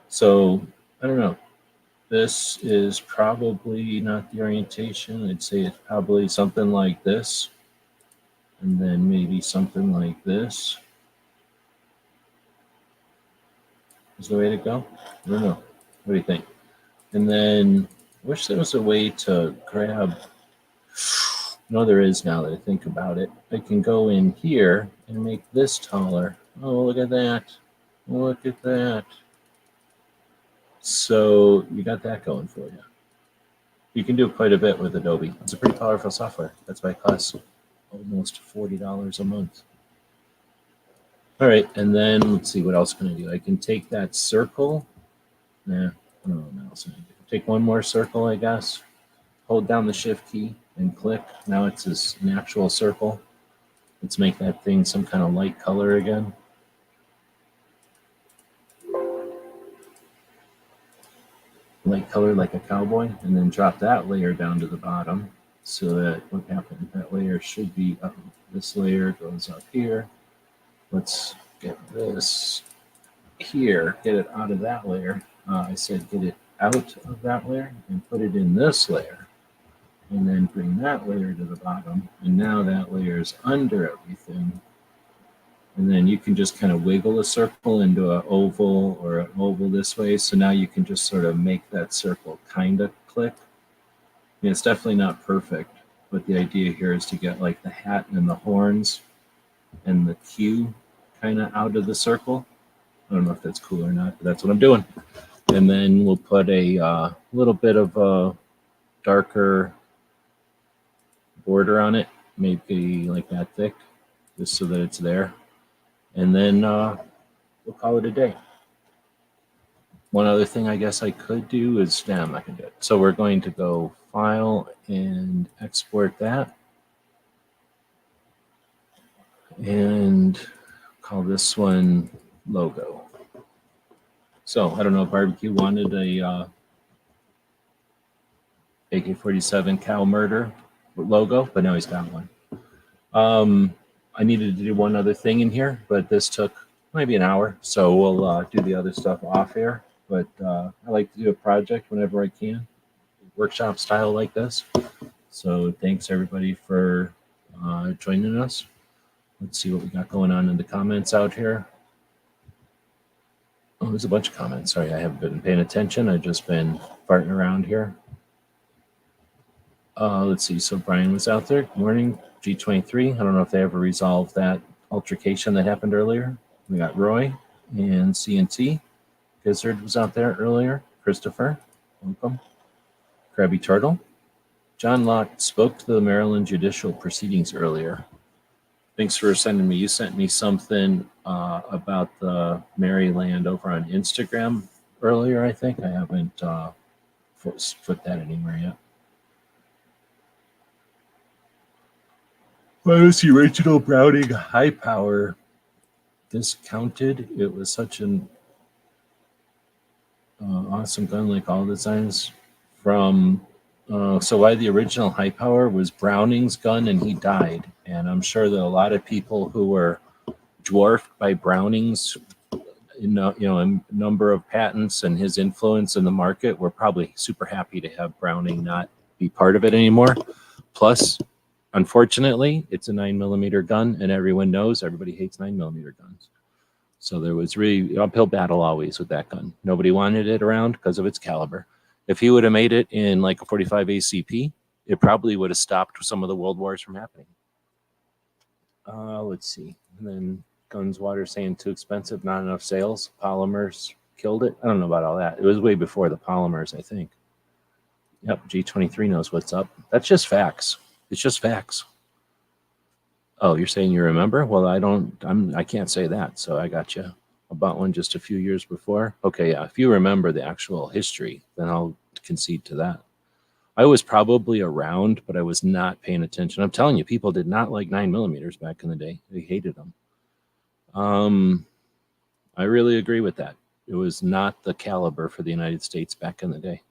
[SPEAKER 2] So I don't know. This is probably not the orientation. I'd say it's probably something like this. And then maybe something like this is the way to go. I don't know. What do you think? And then I wish there was a way to grab. No, there is now that I think about it. I can go in here and make this taller. Oh, look at that. Look at that. So you got that going for you. You can do quite a bit with Adobe. It's a pretty powerful software. That's why it costs almost $40 a month. All right, and then let's see, what else can I do? I can take that circle. I don't know what else I can do. Take one more circle, I guess. Hold down the shift key and click. Now it's this natural circle. Let's make that thing some kind of light color again. Light color like a cowboy, and then drop that layer down to the bottom so that what happened, that layer should be up. This layer goes up here. Let's get this here, get it out of that layer. I said get it out of that layer and put it in this layer, and then bring that layer to the bottom, and now that layer is under everything. And then you can just kind of wiggle a circle into an oval or an oval this way. So now you can just sort of make that circle kind of click. I mean, it's definitely not perfect, but the idea here is to get like the hat and the horns and the Q kind of out of the circle. I don't know if that's cool or not, but that's what I'm doing. And then we'll put a little bit of a darker border on it, maybe like that thick, just so that it's there. And then we'll call it a day. One other thing I guess I could do is, I'm not going to do it. So we're going to go File and export that. And call this one logo. So I don't know if Barbecue wanted a AK-47 cow murder logo, but now he's got one. I needed to do one other thing in here, but this took maybe an hour, so we'll do the other stuff off air. But I like to do a project whenever I can, workshop style like this. So thanks everybody for joining us. Let's see what we got going on in the comments out here. Oh, there's a bunch of comments. Sorry, I haven't been paying attention. I've just been farting around here. Let's see. So Brian was out there. Good morning, G23. I don't know if they ever resolved that altercation that happened earlier. We got Roy and CNT. Gizzard was out there earlier. Christopher, welcome. Krabby Turtle. John Locke spoke to the Maryland judicial proceedings earlier. Thanks for sending me. You sent me something about the Maryland over on Instagram earlier, I think. I haven't put that anywhere yet. Let's see, Reginald Browning, high power, discounted. It was such an awesome gun, like all designs from. So why the original high power was Browning's gun, and he died. And I'm sure that a lot of people who were dwarfed by Browning's, number of patents and his influence in the market were probably super happy to have Browning not be part of it anymore. Plus, unfortunately, it's a 9mm gun, and everyone knows everybody hates 9mm guns. So there was really uphill battle always with that gun. Nobody wanted it around because of its caliber. If he would have made it in like a 45 ACP, it probably would have stopped some of the world wars from happening. Let's see. And then Guns Water saying too expensive, not enough sales. Polymers killed it. I don't know about all that. It was way before the polymers, I think. Yep, G23 knows what's up. That's just facts. It's just facts. Oh, you're saying you remember? Well, I can't say that, so I got you. I bought one just a few years before. Okay, yeah, if you remember the actual history, then I'll concede to that. I was probably around, but I was not paying attention. I'm telling you, people did not like 9mm back in the day. They hated them. I really agree with that. It was not the caliber for the United States back in the day.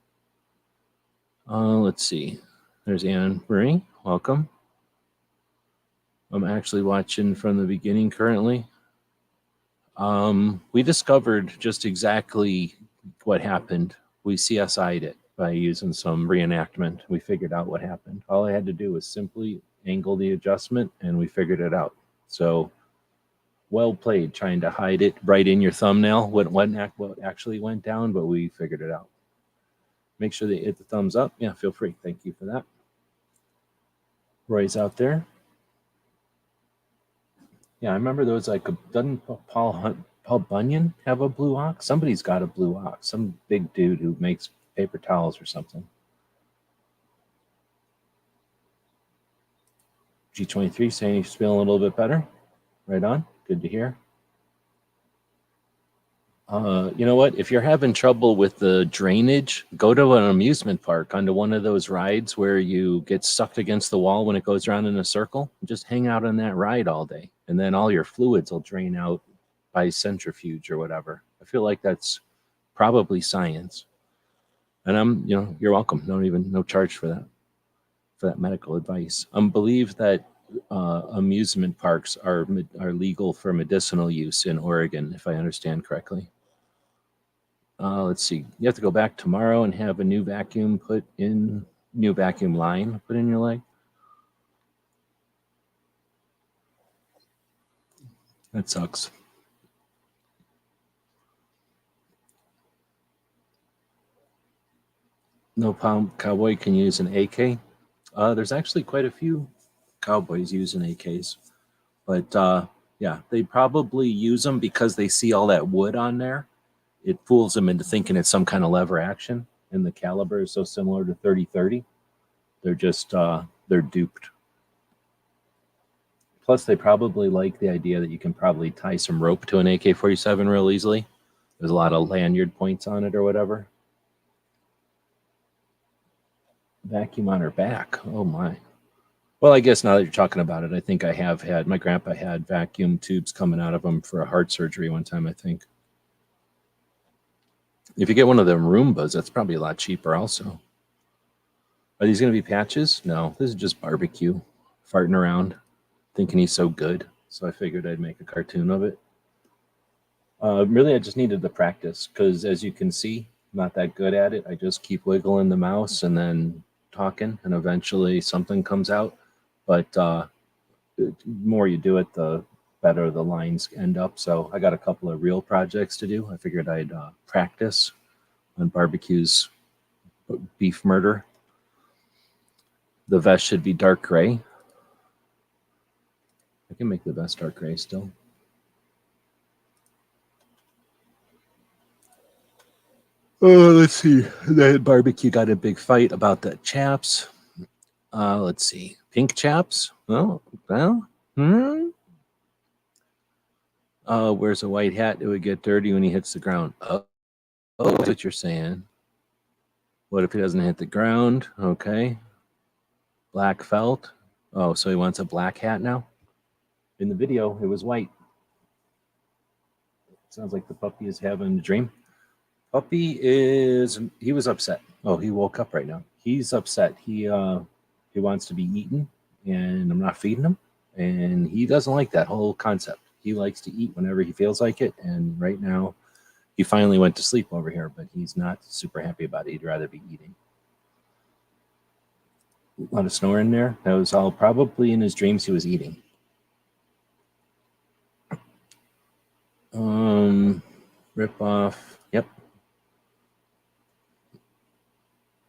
[SPEAKER 2] Let's see. There's Anne Marie. Welcome. I'm actually watching from the beginning currently. We discovered just exactly what happened. We CSI'd it by using some reenactment. We figured out what happened. All I had to do was simply angle the adjustment, and we figured it out. So well played trying to hide it right in your thumbnail, what actually went down, but we figured it out. Make sure that you hit the thumbs up. Yeah, feel free. Thank you for that. Roy's out there. Yeah, I remember there was like doesn't Paul Bunyan have a blue ox? Somebody's got a blue ox. Some big dude who makes paper towels or something. G23 saying he's feeling a little bit better. Right on. Good to hear. You know what? If you're having trouble with the drainage, go to an amusement park onto one of those rides where you get sucked against the wall when it goes around in a circle. Just hang out on that ride all day, and then all your fluids will drain out by centrifuge or whatever. I feel like that's probably science. And you're welcome. No charge for that medical advice. Believe that amusement parks are legal for medicinal use in Oregon, if I understand correctly. Let's see. You have to go back tomorrow and have a new vacuum line put in your leg. That sucks. No cowboy can use an AK. There's actually quite a few cowboys using AKs, but yeah, they probably use them because they see all that wood on there. It fools them into thinking it's some kind of lever action, and the caliber is so similar to 30-30. They're just they're duped. Plus, they probably like the idea that you can probably tie some rope to an AK-47 real easily. There's a lot of lanyard points on it or whatever. Vacuum on her back. Oh my. Well, I guess now that you're talking about it, I think I have had, my grandpa had vacuum tubes coming out of him for a heart surgery one time, I think. If you get one of them Roombas, that's probably a lot cheaper also. Are these going to be patches? No, this is just barbecue. Farting around, thinking he's so good. So I figured I'd make a cartoon of it. Really, I just needed the practice because, as you can see, I'm not that good at it. I just keep wiggling the mouse and then talking, and eventually something comes out. But the more you do it, the better the lines end up. So I got a couple of real projects to do. I figured I'd practice on barbecue's beef murder. The vest should be dark gray. I can make the vest dark gray still. Let's see. That barbecue got a big fight about the chaps. Let's see. Pink chaps? Oh, well. Wears a white hat. It would get dirty when he hits the ground. Oh, that's what you're saying. What if he doesn't hit the ground? Okay. Black felt. Oh, so he wants a black hat now? In the video, it was white. Sounds like the puppy is having a dream. Puppy he was upset. Oh, he woke up right now. He's upset. He wants to be eaten, and I'm not feeding him. And he doesn't like that whole concept. He likes to eat whenever he feels like it. And right now, he finally went to sleep over here, but he's not super happy about it. He'd rather be eating. A lot of snoring there. That was all probably in his dreams he was eating. Rip off. Yep.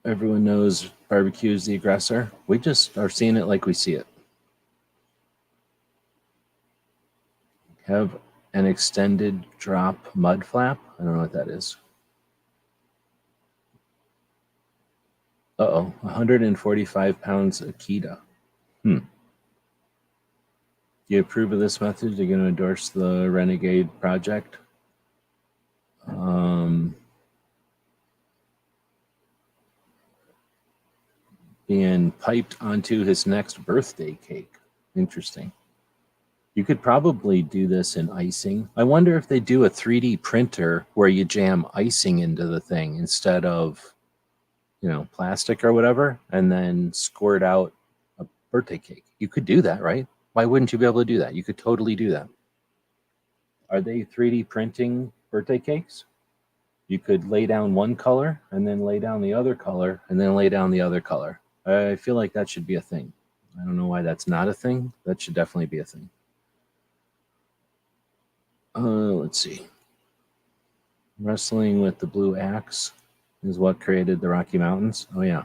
[SPEAKER 2] Everyone knows barbecue is the aggressor. We just are seeing it like we see it. Have an extended drop mud flap. I don't know what that is. Uh-oh, 145 pounds Akita. Do you approve of this method? You're going to endorse the Renegade project? Being piped onto his next birthday cake. Interesting. You could probably do this in icing. I wonder if they do a 3D printer where you jam icing into the thing instead of, plastic or whatever, and then squirt out a birthday cake. You could do that, right? Why wouldn't you be able to do that? You could totally do that. Are they 3D printing birthday cakes? You could lay down one color and then lay down the other color and then lay down the other color. I feel like that should be a thing. I don't know why that's not a thing. That should definitely be a thing. Let's see. Wrestling with the blue axe is what created the Rocky Mountains. Oh, yeah.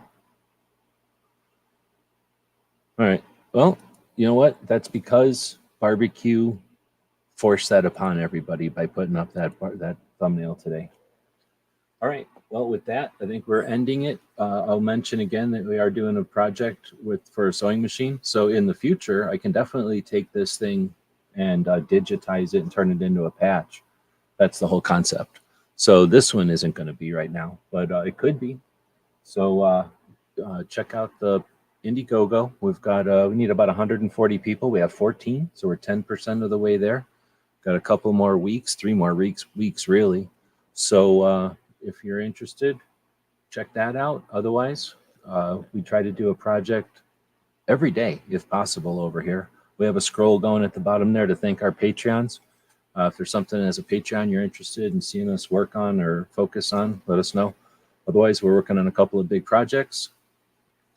[SPEAKER 2] All right. Well, you know what? That's because barbecue forced that upon everybody by putting up that thumbnail today. All right. Well, with that, I think we're ending it. I'll mention again that we are doing a project for a sewing machine. So in the future, I can definitely take this thing and digitize it and turn it into a patch. That's the whole concept. So this one isn't going to be right now, but it could be. So check out the Indiegogo. We need about 140 people. We have 14, so we're 10% of the way there. Got a couple more weeks, 3 more weeks really. So if you're interested, check that out. Otherwise, we try to do a project every day if possible over here. We have a scroll going at the bottom there to thank our Patreons. If there's something as a Patreon you're interested in seeing us work on or focus on, let us know. Otherwise, we're working on a couple of big projects.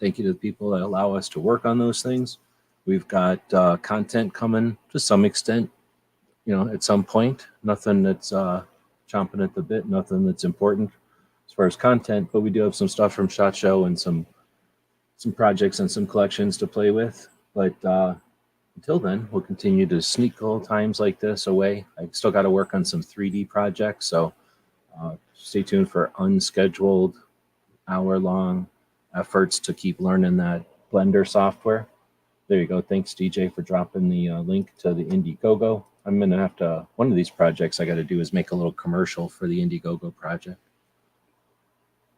[SPEAKER 2] Thank you to the people that allow us to work on those things. We've got content coming to some extent, at some point. Nothing that's chomping at the bit, nothing that's important as far as content, but we do have some stuff from SHOT Show and some projects and some collections to play with. But until then, we'll continue to sneak little times like this away. I still got to work on some 3D projects, so stay tuned for unscheduled hour-long efforts to keep learning that Blender software. There you go. Thanks, DJ, for dropping the link to the Indiegogo. I'm going to have to, one of these projects I got to do is make a little commercial for the Indiegogo project.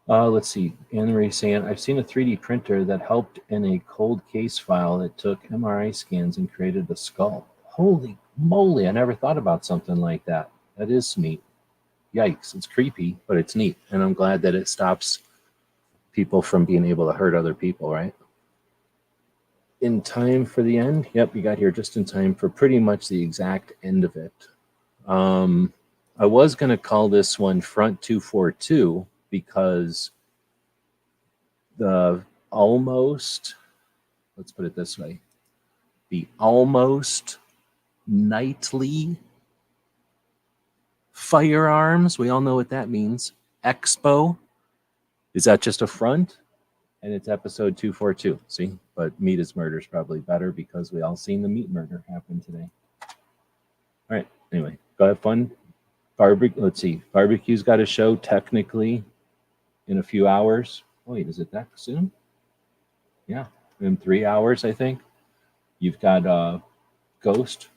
[SPEAKER 2] Let's see. Anne Marie saying, I've seen a 3D printer that helped in a cold case file that took MRI scans and created a skull. Holy moly, I never thought about something like that. That is neat. Yikes, it's creepy, but it's neat. And I'm glad that it stops people from being able to hurt other people, right? In time for the end? Yep, you got here just in time for pretty much the exact end of it. I was going to call this one Front 242 because let's put it this way, the almost nightly Firearms, we all know what that means, Expo. Is that just a front? And it's episode 242. See, but Meat is Murder is probably better because we all seen the meat murder happen today. All right. Anyway, go have fun. Let's see. Barbecue's got a show technically in a few hours. Wait, is it that soon? Yeah, in 3 hours, I think. You've got Ghost.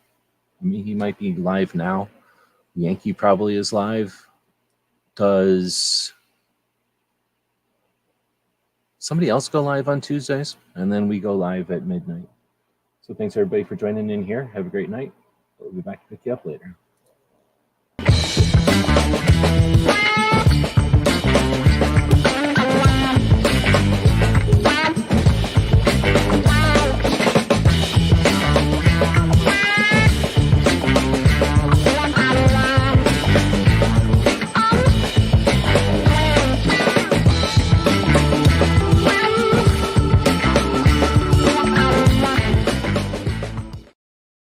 [SPEAKER 2] I mean, he might be live now. Yankee probably is live. Does somebody else go live on Tuesdays? And then we go live at midnight. So thanks everybody for joining in here. Have a great night. We'll be back to pick you up later.